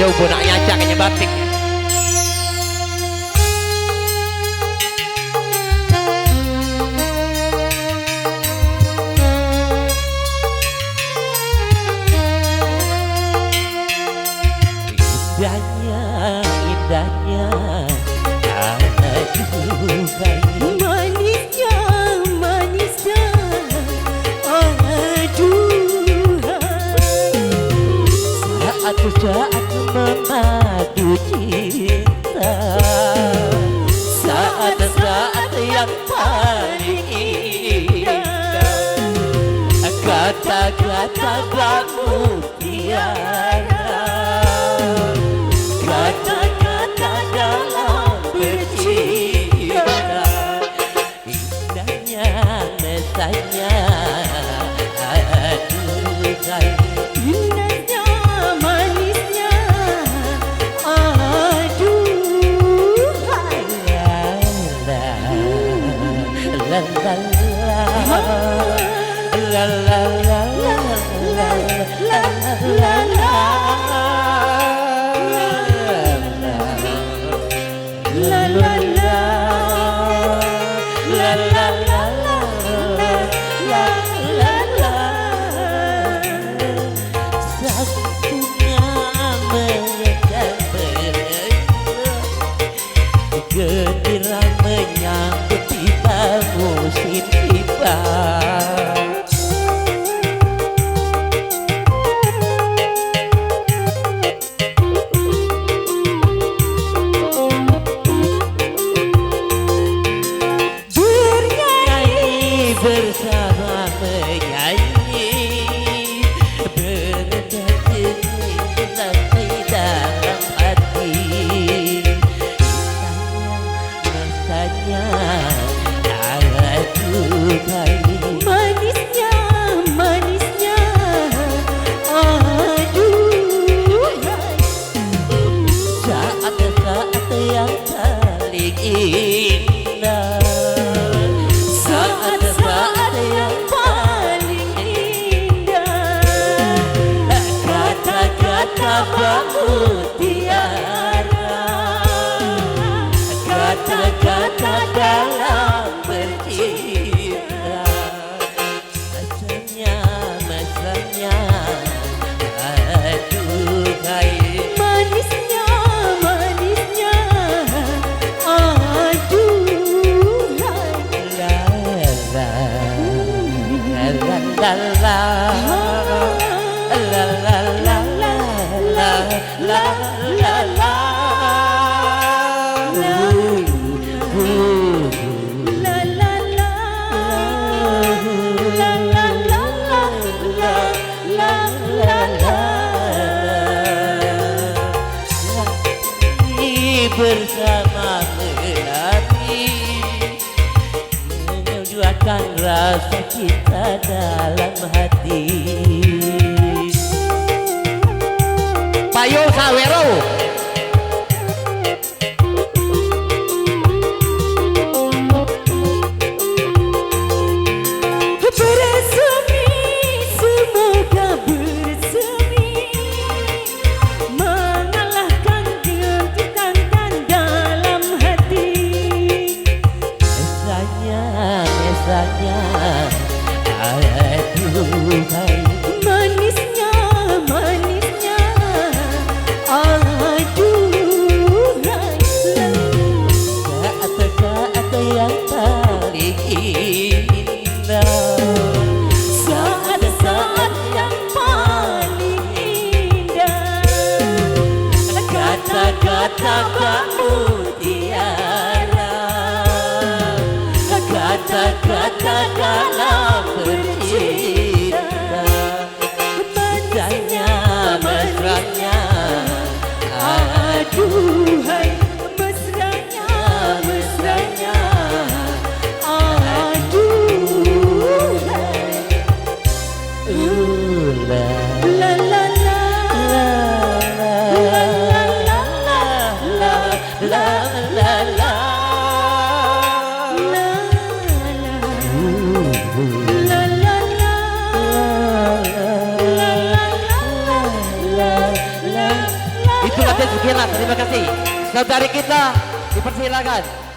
jauh bonaknya aja kayaknya batik. Indahnya aduh manisnya aduh saat memadu cinta, saat yang paling indah, kata-kata mutiara, kata-kata dalam bercinta, indahnya mesranya aduh indahnya manisnya aduh la la la la la la la la la la gembira menyambut tiba musim tiba. Bernyanyi bersama menyanyi, berdiri sampai dalam hati. Manisnya aduh saat-saat yang paling indah, saat-saat yang paling indah, kata-kata mutiara, kata-kata dalam bercinta, mesranya aduh manisnya aduh la la la la la la la la la la la. Bersama melati menyuarakan rasa cinta dalam hati. Payo Sawero. Manisnya aduh saat-saat yang paling indah, saat-saat yang paling indah, kata-kata mutiara, kata-kata dalam bercinta, mesranya aduh mesranya aduh la la la la la la. Sekianlah, terima kasih. Saudari kita dipersilakan.